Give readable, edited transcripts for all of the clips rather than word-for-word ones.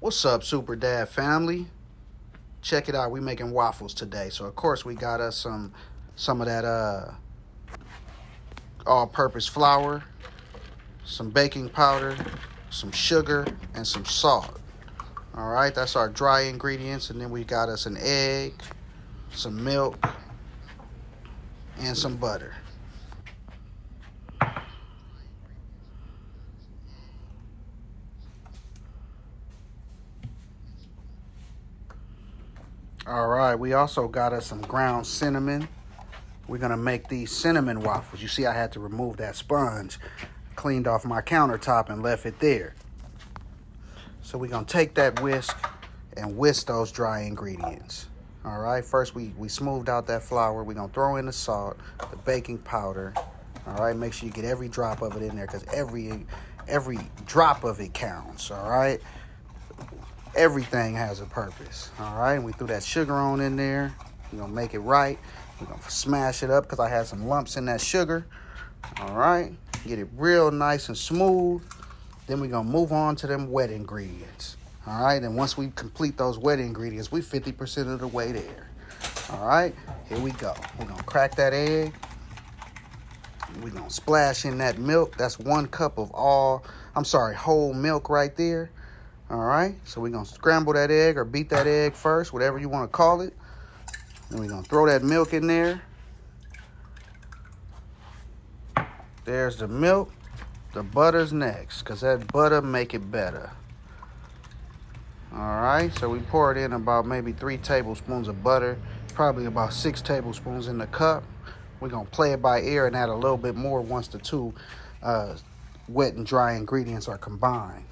What's up, Super Dad family? Check it out. We making waffles today. So of course we got us some of that all-purpose flour, some baking powder, some sugar, and some salt. All right, that's our dry ingredients, and then we got us an egg, some milk, and some butter. All right, we also got us some ground cinnamon. We're gonna make these cinnamon waffles. You see, I had to remove that sponge, cleaned off my countertop and left it there. So we're gonna take that whisk and whisk those dry ingredients. All right, first we smoothed out that flour. We're gonna throw in the salt, the baking powder. All right, make sure you get every drop of it in there because every drop of it counts. All right, everything has a purpose. All right, and we threw that sugar on in there. We're gonna make it right. We're gonna smash it up because I had some lumps in that sugar. All right, get it real nice and smooth. Then we're gonna move on to them wet ingredients. All right, and once we complete those wet ingredients, we 50% of the way there. All right, here we go. We're gonna crack that egg. We're gonna splash in that milk. That's 1 cup of whole milk right there. All right, so we're gonna scramble that egg or beat that egg first, whatever you wanna call it. Then we're gonna throw that milk in there. There's the milk. The butter's next, because that butter make it better. All right, so we pour it in about maybe 3 tablespoons of butter, probably about 6 tablespoons in the cup. We're gonna play it by ear and add a little bit more once the two wet and dry ingredients are combined,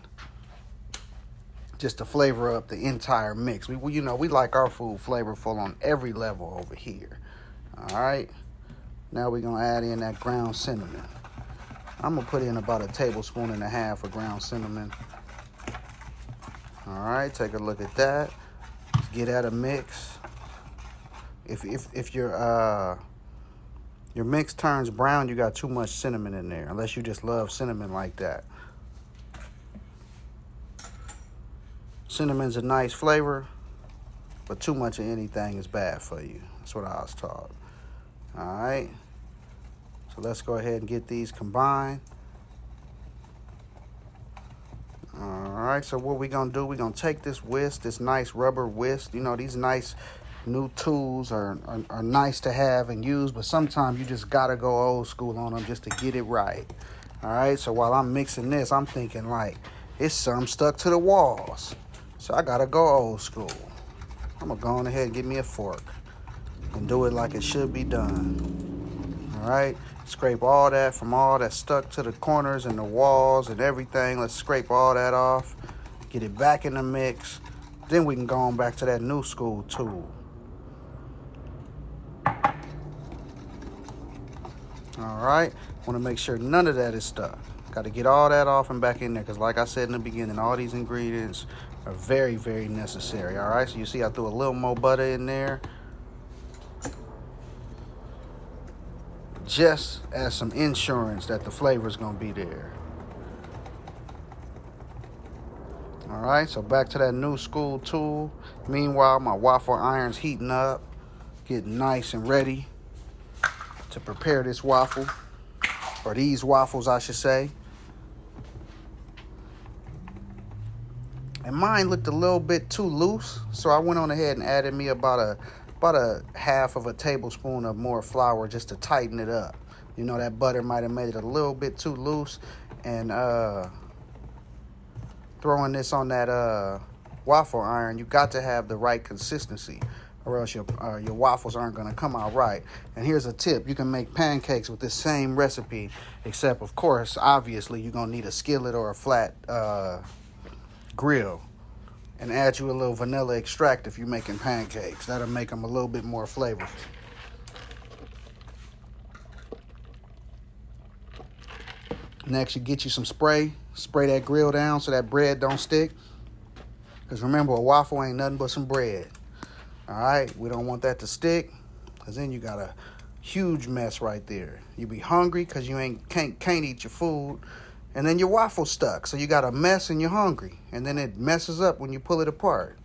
just to flavor up the entire mix. We like our food flavorful on every level over here. All right, now we're gonna add in that ground cinnamon. I'm gonna put in about 1.5 tablespoons of ground cinnamon. All right, take a look at that. Get that a mix. If your mix turns brown, you got too much cinnamon in there, unless you just love cinnamon like that. Cinnamon's a nice flavor, but too much of anything is bad for you. That's what I was taught. All right, so let's go ahead and get these combined. All right, so what we're gonna do, we're gonna take this whisk, this nice rubber whisk. You know, these nice new tools are nice to have and use, but sometimes you just gotta go old school on them just to get it right. All right, so while I'm mixing this, I'm thinking like, it's some stuck to the walls. So I gotta go old school. I'm gonna go on ahead and get me a fork and do it like it should be done. All right, scrape all that from all that stuck to the corners and the walls and everything. Let's scrape all that off, get it back in the mix. Then we can go on back to that new school tool. All right, want to make sure none of that is stuck. Got to get all that off and back in there because like I said in the beginning, all these ingredients are very, very necessary. All right, so you see I threw a little more butter in there, just as some insurance that the flavor is going to be there. All right, so back to that new school tool. Meanwhile, my waffle iron's heating up, getting nice and ready to prepare this waffle, or these waffles, I should say. And mine looked a little bit too loose, so I went on ahead and added me about a 1/2 tablespoon of more flour just to tighten it up. You know, that butter might have made it a little bit too loose, and throwing this on that waffle iron, you got to have the right consistency, or else your waffles aren't going to come out right. And here's a tip: you can make pancakes with this same recipe, except of course, obviously, you're going to need a skillet or a flat grill, and add you a little vanilla extract if you're making pancakes. That'll make them a little bit more flavorful. Next, you get you some spray that grill down so that bread don't stick, because remember, a waffle ain't nothing but some bread. All right, we don't want that to stick, because then you got a huge mess right there. You be hungry because you can't eat your food, and then your waffle's stuck. So you got a mess and you're hungry, and then it messes up when you pull it apart.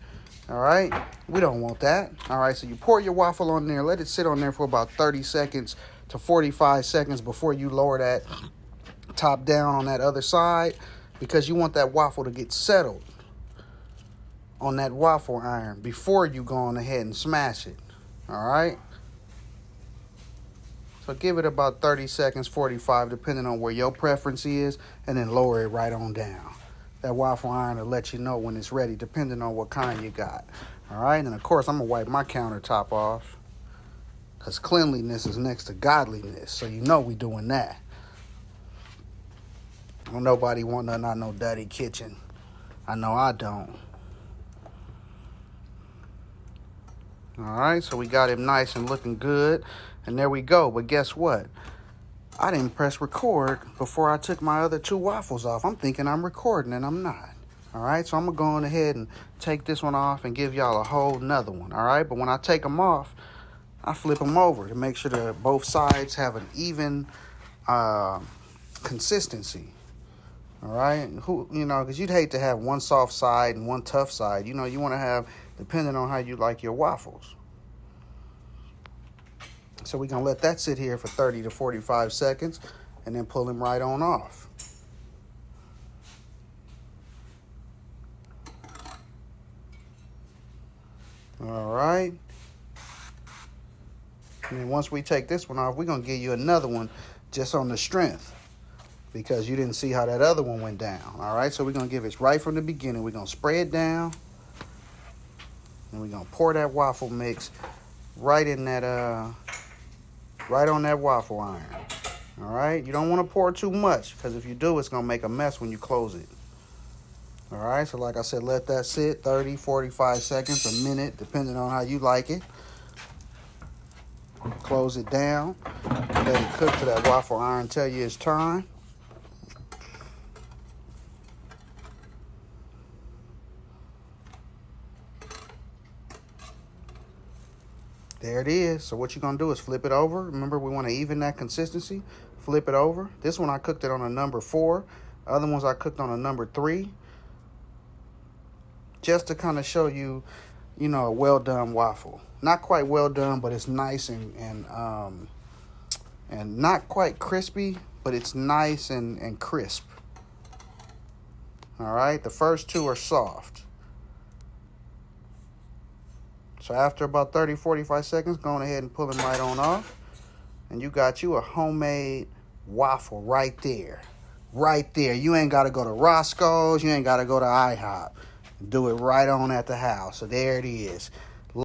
All right, we don't want that. All right, so you pour your waffle on there, let it sit on there for about 30 seconds to 45 seconds before you lower that top down on that other side, because you want that waffle to get settled on that waffle iron before you go on ahead and smash it. All right, so give it about 30 seconds, 45, depending on where your preference is, and then lower it right on down. That waffle iron will let you know when it's ready, depending on what kind you got. All right, and of course, I'm going to wipe my countertop off, because cleanliness is next to godliness, so you know we doing that. Don't nobody want nothing out no dirty kitchen. I know I don't. All right, so we got him nice and looking good, and there we go. But guess what? I didn't press record before I took my other 2 waffles off. I'm thinking I'm recording, and I'm not. All right, so I'm going to go on ahead and take this one off and give y'all a whole nother one. All right, but when I take them off, I flip them over to make sure that both sides have an even consistency. All right, because you'd hate to have one soft side and one tough side. You want to have, depending on how you like your waffles. So we're going to let that sit here for 30 to 45 seconds and then pull him right on off. All right. And then once we take this one off, we're going to give you another one just on the strength, because you didn't see how that other one went down. All right, so we're going to give it right from the beginning. We're going to spray it down, and we're going to pour that waffle mix right in that, right on that waffle iron. All right, you don't want to pour too much, because if you do, it's going to make a mess when you close it. All right, so like I said, let that sit 30, 45 seconds, a minute, depending on how you like it. Close it down. Let it cook to that waffle iron tell you it's time. There it is. So what you're going to do is flip it over. Remember, we want to even that consistency. Flip it over. This one I cooked it on a number 4. Other ones I cooked on a number 3. Just to kind of show you, a well-done waffle. Not quite well done, but it's nice and not quite crispy, but it's nice and crisp. All right, the first 2 are soft. So after about 30, 45 seconds, go on ahead and pull them right on off. And you got you a homemade waffle right there. Right there. You ain't got to go to Roscoe's. You ain't got to go to IHOP. Do it right on at the house. So there it is.